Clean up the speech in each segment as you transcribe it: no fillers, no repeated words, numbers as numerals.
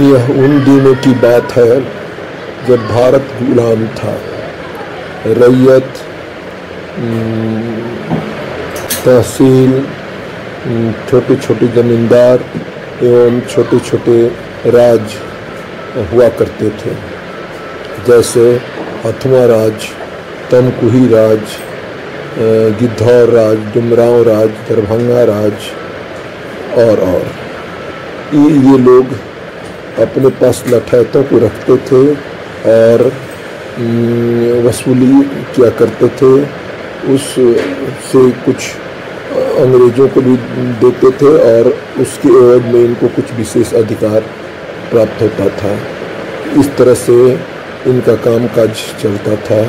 यह उन दिनों की बात है जब भारत गुलाम था। रैयत, तहसील, छोटे छोटे जमींदार एवं छोटे छोटे राज हुआ करते थे, जैसे हथुआ राज, तमकुही राज, गिद्धौर राज, डुमरांव राज, दरभंगा राज और ये लोग अपने पास लठैतों को रखते थे और वसूली किया करते थे। उससे कुछ अंग्रेज़ों को भी देते थे और उसके एवज में इनको कुछ विशेष अधिकार प्राप्त होता था। इस तरह से इनका कामकाज चलता था।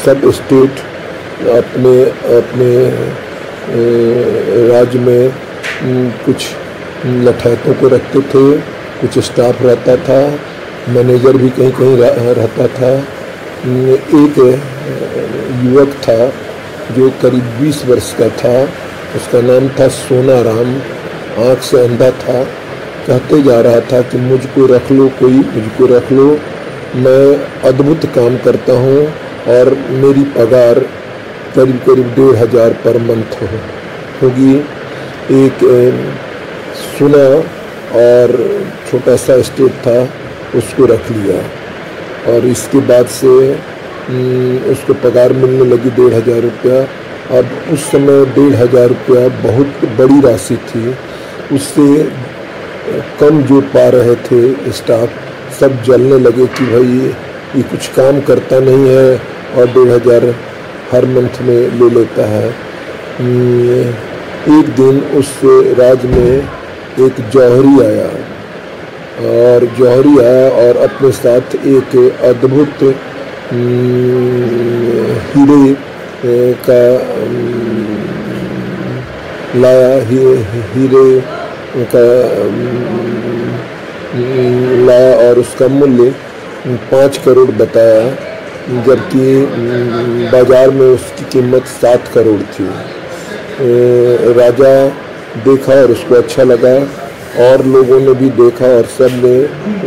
सब स्टेट अपने अपने राज्य में कुछ लठैतों को रखते थे, कुछ स्टाफ रहता था, मैनेजर भी कहीं कहीं रहता था। एक युवक था जो करीब 20 वर्ष का था, उसका नाम था सोनाराम, आँख से अंधा था। कहते जा रहा था कि मुझको रख लो, कोई मुझको रख लो, मैं अद्भुत काम करता हूँ और मेरी पगार करीब करीब 1500 पर मंथ होगी। एक सुना और छोटा सा स्टेट था, उसको रख लिया और इसके बाद से उसको पगार मिलने लगी 1500 रुपया। अब उस समय 1500 रुपया बहुत बड़ी राशि थी। उससे कम जो पा रहे थे स्टाफ, सब जलने लगे कि भाई ये कुछ काम करता नहीं है और 1500 हर मंथ में ले लेता है। एक दिन उस राज्य में एक जौहरी आया और अपने साथ एक अद्भुत हीरे का लाया, हीरे का लाया और उसका मूल्य 5 करोड़ बताया, जबकि बाजार में उसकी कीमत 7 करोड़ थी। राजा देखा और उसको अच्छा लगा और लोगों ने भी देखा और सब ने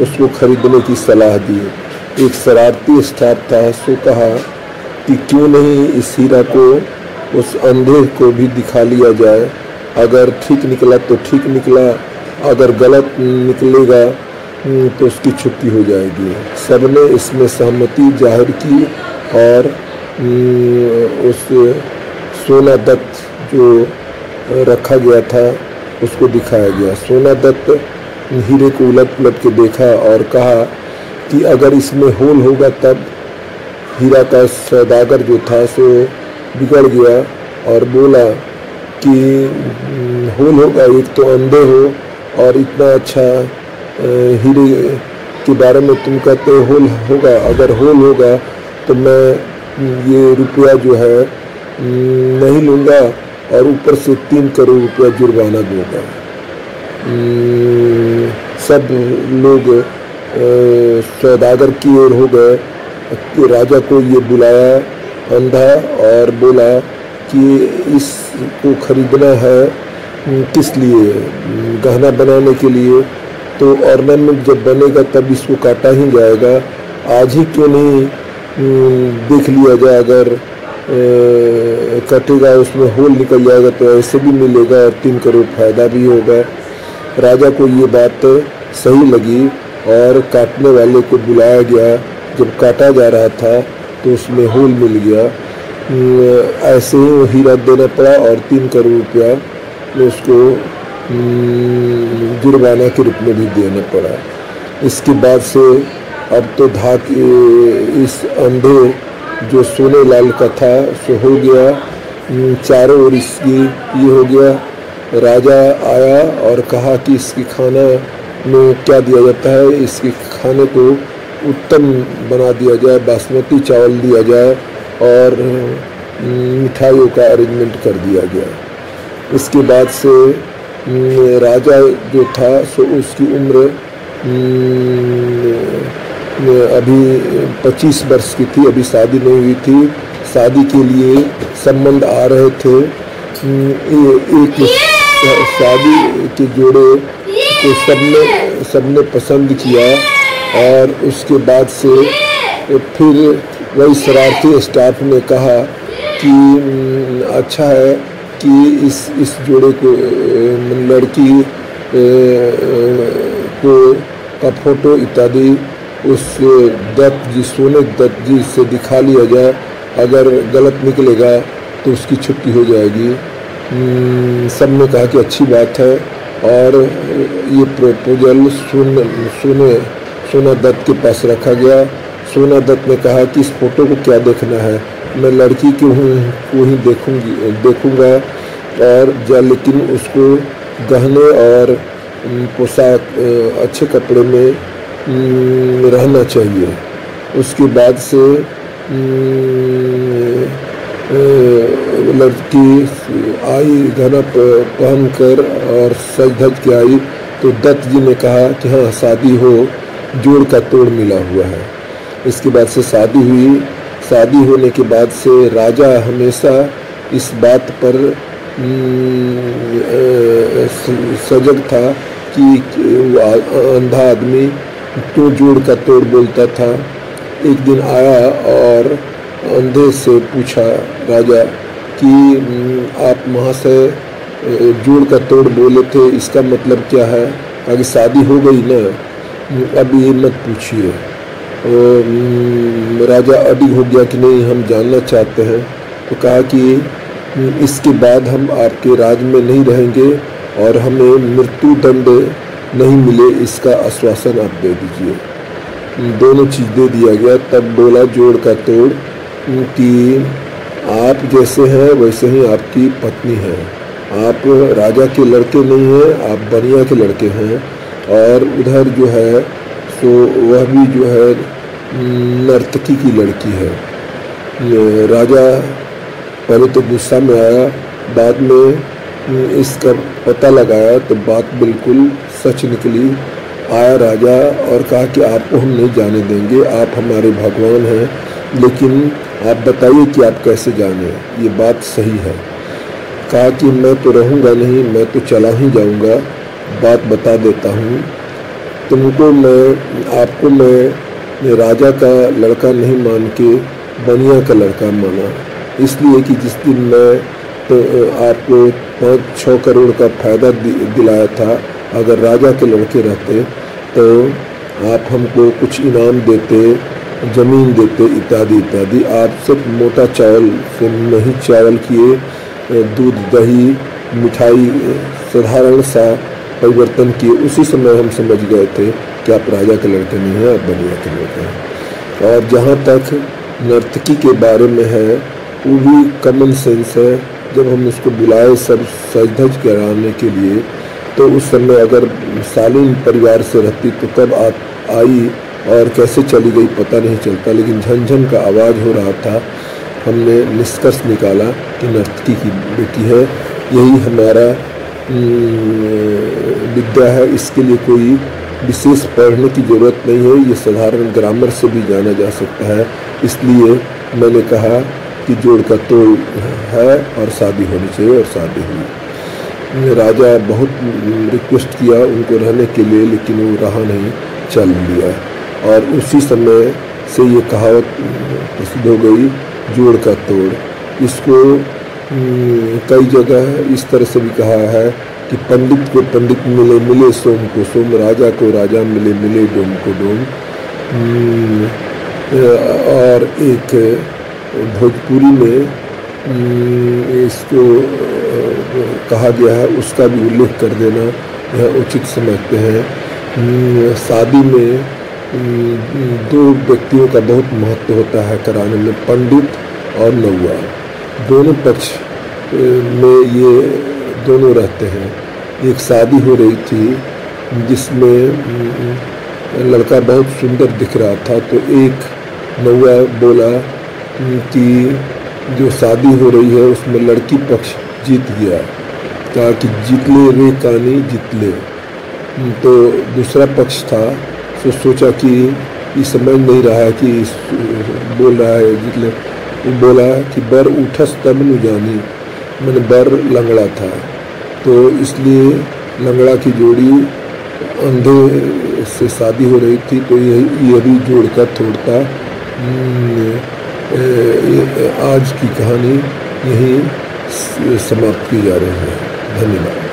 उसको खरीदने की सलाह दी। एक शरारती स्टाफ था, सो कहा कि क्यों नहीं इस हीरा को उस अंधे को भी दिखा लिया जाए, अगर ठीक निकला तो ठीक निकला, अगर गलत निकलेगा तो उसकी छुट्टी हो जाएगी। सबने इसमें सहमति जाहिर की और उस सोना दत्त जो रखा गया था उसको दिखाया गया। सोना दत्त हीरे को उलट पुलट के देखा और कहा कि अगर इसमें होल होगा तब। हीरा का सौदागर जो था सो बिगड़ गया और बोला कि होल होगा, एक तो अंधे हो और इतना अच्छा हीरे के बारे में तुम कहते हो होल होगा, अगर होल होगा तो मैं ये रुपया जो है नहीं लूँगा और ऊपर से 3 करोड़ रुपया जुर्माना दूंगा। सब लोग सौदागर की ओर हो गए। राजा को ये बुलाया अंधा और बोला कि इसको खरीदना है, किस लिए? गहना बनाने के लिए। तो ऑर्नामेंट जब बनेगा तब इसको काटा ही जाएगा, आज ही क्यों नहीं देख लिया जाए, अगर कटेगा उसमें होल निकल जाएगा तो ऐसे भी मिलेगा और 3 करोड़ फायदा भी होगा। राजा को ये बात सही लगी और काटने वाले को बुलाया गया। जब काटा जा रहा था तो उसमें होल मिल गया। ऐसे ही वो हीरा देना पड़ा और 3 करोड़ रुपया उसको जुर्माना के रूप में भी देना पड़ा। इसके बाद से अब तो इस अंधे जो सोने लाल का था सो हो गया, चारों ओर इसकी ये हो गया। राजा आया और कहा कि इसकी खाना में क्या दिया जाता है, इसके खाने को उत्तम बना दिया जाए, बासमती चावल दिया जाए और मिठाइयों का अरेंजमेंट कर दिया गया। इसके बाद से राजा जो था सो उसकी उम्र अभी 25 वर्ष की थी, अभी शादी नहीं हुई थी। शादी के लिए संबंध आ रहे थे। एक शादी के जोड़े उसको सबने पसंद किया और उसके बाद से फिर वही शरारती स्टाफ ने कहा कि अच्छा है कि इस जोड़े को लड़की को का फोटो इत्यादि उस दत्त जी सोने दत्त जी से दिखा लिया जाए, अगर गलत निकलेगा तो उसकी छुट्टी हो जाएगी। सब ने कहा कि अच्छी बात है और ये प्रपोजल सोना दत्त के पास रखा गया। सोना दत्त ने कहा कि इस फोटो को क्या देखना है, मैं लड़की को ही देखूंगा और लेकिन उसको गहने और पोशाक अच्छे कपड़े में रहना चाहिए। उसके बाद से लड़की आई गहना पहनकर और सज धज के आई तो दत्त जी ने कहा कि हाँ शादी हो, जोड़ का तोड़ मिला हुआ है। इसके बाद से शादी हुई। शादी होने के बाद से राजा हमेशा इस बात पर सजग था कि अंधा आदमी तो जोड़ का तोड़ बोलता था। एक दिन आया और अंधे से पूछा राजा कि आप महाशय जोड़ का तोड़ बोले थे, इसका मतलब क्या है? आगे शादी हो गई ना, अब ये मत पूछिए। राजा अडिग हो गया कि नहीं हम जानना चाहते हैं। तो कहा कि इसके बाद हम आपके राज में नहीं रहेंगे और हमें मृत्यु दंड नहीं मिले इसका आश्वासन आप दे दीजिए। दोनों चीज़ दे दिया गया। तब बोला जोड़ का तोड़ कि आप जैसे हैं वैसे ही आपकी पत्नी है, आप राजा के लड़के नहीं हैं, आप बनिया के लड़के हैं। और उधर जो है सो वह भी जो है नर्तकी की लड़की है। राजा पहले तो गुस्सा में आया, बाद में इसका पता लगाया तो बात बिल्कुल सच निकली। आया राजा और कहा कि आपको हम नहीं जाने देंगे, आप हमारे भगवान हैं, लेकिन आप बताइए कि आप कैसे जाने, ये बात सही है। कहा कि मैं तो रहूँगा नहीं, मैं तो चला ही जाऊँगा, बात बता देता हूँ तुमको। आपको मैं राजा का लड़का नहीं मान के बनिया का लड़का माना, इसलिए कि जिस दिन मैं तो आपको 5-6 करोड़ का फ़ायदा दिलाया था, अगर राजा के लड़के रहते तो आप हमको कुछ इनाम देते, ज़मीन देते इत्यादि इत्यादि। आप सिर्फ मोटा चावल से नहीं चावल किए, दूध दही मिठाई साधारण सा परिवर्तन किए। उसी समय हम समझ गए थे कि आप राजा के लड़के नहीं हैं, आप बनिया के लड़के हैं। और जहाँ तक नर्तकी के बारे में है वो भी कॉमन सेंस है। जब हम उसको बुलाए सब सज धज कराने के लिए, तो उस समय अगर शालीन परिवार से रहती तो कब आई और कैसे चली गई पता नहीं चलता, लेकिन झनझन का आवाज़ हो रहा था। हमने निष्कर्ष निकाला कि नर्तकी की बेटी है। यही हमारा विद्या है, इसके लिए कोई विशेष पढ़ने की ज़रूरत नहीं है, ये साधारण ग्रामर से भी जाना जा सकता है। इसलिए मैंने कहा कि जोड़ का तोड़ है और शादी होनी चाहिए, और शादी हुई। राजा बहुत रिक्वेस्ट किया उनको रहने के लिए, लेकिन वो रहा नहीं, चल लिया। और उसी समय से ये कहावत प्रसिद्ध हो गई, जोड़ का तोड़। इसको कई जगह इस तरह से भी कहा है कि पंडित को पंडित मिले मिले सोम को सोम, राजा को राजा मिले मिले डोम को डोम। और एक भोजपुरी में इसको कहा गया है, उसका भी उल्लेख कर देना यह उचित समझते हैं। शादी में 2 व्यक्तियों का बहुत महत्व होता है कराने में, पंडित और नौआ। दोनों पक्ष में ये दोनों रहते हैं। एक शादी हो रही थी जिसमें लड़का बहुत सुंदर दिख रहा था, तो एक नौआ बोला कि जो शादी हो रही है उसमें लड़की पक्ष जीत गया, कहा कि जीत ले रे कानी जीत ले। तो दूसरा पक्ष था तो सोचा कि ये समझ नहीं रहा है कि बोल रहा है जीत ले। वो बोला कि बर उठस तब न जानी, मैंने बर लंगड़ा था, तो इसलिए लंगड़ा की जोड़ी अंधे से शादी हो रही थी, तो ये भी जोड़ता तोड़ता आज की कहानी यहीं समाप्त की जा रही है। धन्यवाद।